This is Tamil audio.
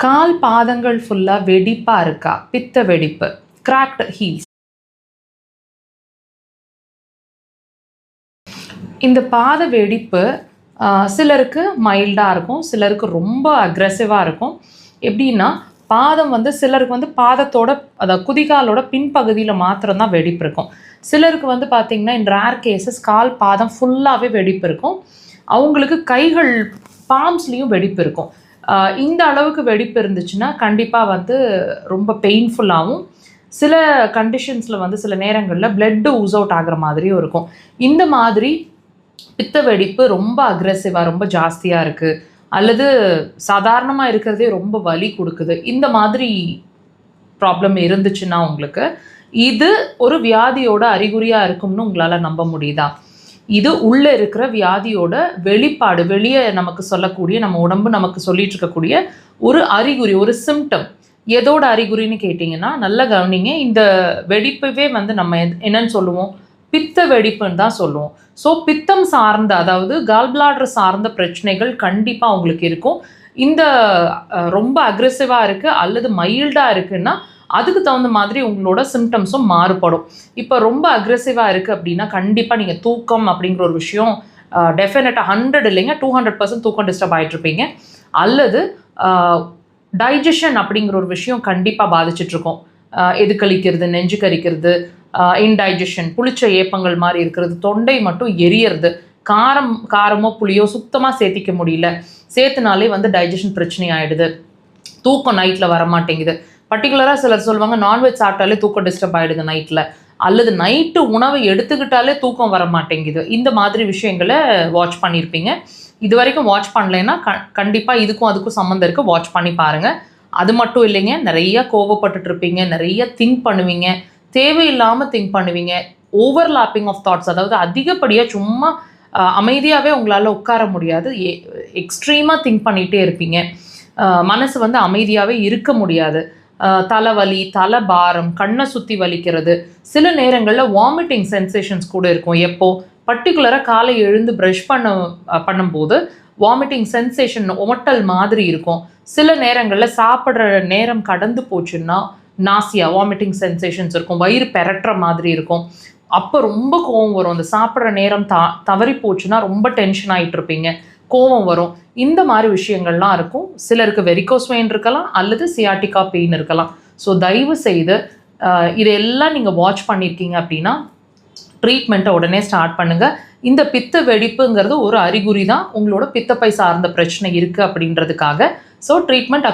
கால் பாதங்கள் ஃபுல்லாக வெடிப்பாக இருக்கா, பித்த வெடிப்பு, கிராக்டு ஹீல்ஸ். இந்த பாத வெடிப்பு சிலருக்கு மைல்டாக இருக்கும், சிலருக்கு ரொம்ப அக்ரெசிவாக இருக்கும். எப்படின்னா பாதம் சிலருக்கு பாதத்தோட அதாவது குதிகாலோட பின்பகுதியில் மாத்திரம்தான் வெடிப்பு இருக்கும். சிலருக்கு பார்த்திங்கன்னா இன் ரேர் கேசஸ் கால் பாதம் ஃபுல்லாகவே வெடிப்பு இருக்கும். அவங்களுக்கு கைகள் பாம்ஸ்லேயும் வெடிப்பு இருக்கும். இந்த அளவுக்கு வெடிப்பு இருந்துச்சுன்னா கண்டிப்பாக ரொம்ப பெயின்ஃபுல்லாகவும், சில கண்டிஷன்ஸில் சில நேரங்களில் பிளட்டு ஊஸ் அவுட் ஆகிற மாதிரியும் இருக்கும். இந்த மாதிரி பித்த வெடிப்பு ரொம்ப அக்ரெசிவாக ரொம்ப ஜாஸ்தியாக இருக்குது, அல்லது சாதாரணமாக இருக்கிறதே ரொம்ப வலி கொடுக்குது, இந்த மாதிரி ப்ராப்ளம் இருந்துச்சுன்னா உங்களுக்கு இது ஒரு வியாதியோட அறிகுறியாக இருக்கும்னு உங்களால் நம்ப முடியுதா? இது உள்ளே இருக்கிற வியாதியோட வெளிப்பாடு, வெளியே நமக்கு சொல்லக்கூடிய, நம்ம உடம்பு நமக்கு சொல்லிட்டு இருக்கக்கூடிய ஒரு அறிகுறி, ஒரு சிம்டம். எதோட அறிகுறின்னு கேட்டிங்கன்னா நல்லா கவனிங்க. இந்த வெடிப்பவே நம்ம என்னன்னு சொல்லுவோம், பித்த வெடிப்புன்னு தான் சொல்லுவோம். ஸோ பித்தம் சார்ந்த, அதாவது கால் பிளாடர் சார்ந்த பிரச்சனைகள் கண்டிப்பாக உங்களுக்கு இருக்கும். இந்த ரொம்ப அக்ரெசிவாக இருக்குது அல்லது மைல்டாக இருக்குன்னா அதுக்கு தகுந்த மாதிரி உங்களோட சிம்டம்ஸும் மாறுபடும். இப்போ ரொம்ப அக்ரெசிவாக இருக்குது அப்படின்னா கண்டிப்பாக நீங்கள் தூக்கம் அப்படிங்கிற ஒரு விஷயம் டெஃபினட்டாக 100 இல்லைங்க 200% தூக்கம் டிஸ்டர்ப் ஆகிட்ருப்பீங்க. அல்லது டைஜஷன் அப்படிங்கிற ஒரு விஷயம் கண்டிப்பாக பாதிச்சிட்ருக்கோம். எது கழிக்கிறது, நெஞ்சு கரிக்கிறது, இன்டைஜஷன், புளிச்ச ஏப்பங்கள் மாதிரி இருக்கிறது, தொண்டை மட்டும் எரியறது, காரமோ புளியோ சுத்தமாக சேர்த்திக்க முடியல, சேர்த்துனாலே டைஜஷன் பிரச்சனை ஆகிடுது, தூக்கம் நைட்டில் வரமாட்டேங்குது. பர்டிகுலராக சிலர் சொல்லுவாங்க நான்வெஜ் சாப்பிட்டாலே தூக்கம் டிஸ்டர்ப் ஆகிடுது நைட்டில், அல்லது நைட்டு உணவை எடுத்துக்கிட்டாலே தூக்கம் வர மாட்டேங்குது. இந்த மாதிரி விஷயங்களை வாட்ச் பண்ணியிருப்பீங்க. இது வரைக்கும் வாட்ச் பண்ணலைன்னா கண்டிப்பாக இதுக்கும் அதுக்கும் சம்மந்தம் இருக்குது, வாட்ச் பண்ணி பாருங்கள். அது மட்டும் இல்லைங்க, நிறைய கோவப்பட்டுட்ருப்பீங்க, நிறைய திங்க் பண்ணுவீங்க, தேவையில்லாமல் திங்க் பண்ணுவீங்க, ஓவர்லாப்பிங் ஆஃப் தாட்ஸ், அதாவது அதிகப்படியாக சும்மா அமைதியாகவே உங்களால் உட்கார முடியாது, எக்ஸ்ட்ரீமாக திங்க் பண்ணிகிட்டே இருப்பீங்க, மனசு அமைதியாகவே இருக்க முடியாது, தலைவலி, தலை பாரம், கண்ணை சுற்றி வலிக்கிறது, சில நேரங்களில் வாமிட்டிங் சென்சேஷன்ஸ் கூட இருக்கும். எப்போ பர்டிகுலராக காலை எழுந்து ப்ரஷ் பண்ணும்போது வாமிட்டிங் சென்சேஷன் ஒமட்டல் மாதிரி இருக்கும். சில நேரங்களில் சாப்பிட்ற நேரம் கடந்து போச்சுன்னா நாசியா, வாமிட்டிங் சென்சேஷன்ஸ் இருக்கும், வயிறு பெரட்டுற மாதிரி இருக்கும். அப்போ ரொம்ப கோவம் வரும். அந்த சாப்பிட்ற நேரம் தவறி போச்சுன்னா ரொம்ப டென்ஷன் ஆகிட்டு இருப்பீங்க, கோவம் வரும். இந்த மாதிரி விஷயங்கள்லாம் இருக்கும். சிலருக்கு வெரிகோஸ் வெயின் இருக்கலாம், அல்லது சியாட்டிகா பெயின் இருக்கலாம். ஸோ தயவு செய்து இதெல்லாம் நீங்கள் வாட்ச் பண்ணியிருக்கீங்க அப்படின்னா ட்ரீட்மெண்ட்டை உடனே ஸ்டார்ட் பண்ணுங்கள். இந்த பித்த வெடிப்புங்கிறது ஒரு அறிகுறி தான் உங்களோட பித்தப்பை சார்ந்த பிரச்சனை இருக்குது அப்படின்றதுக்காக. So treatment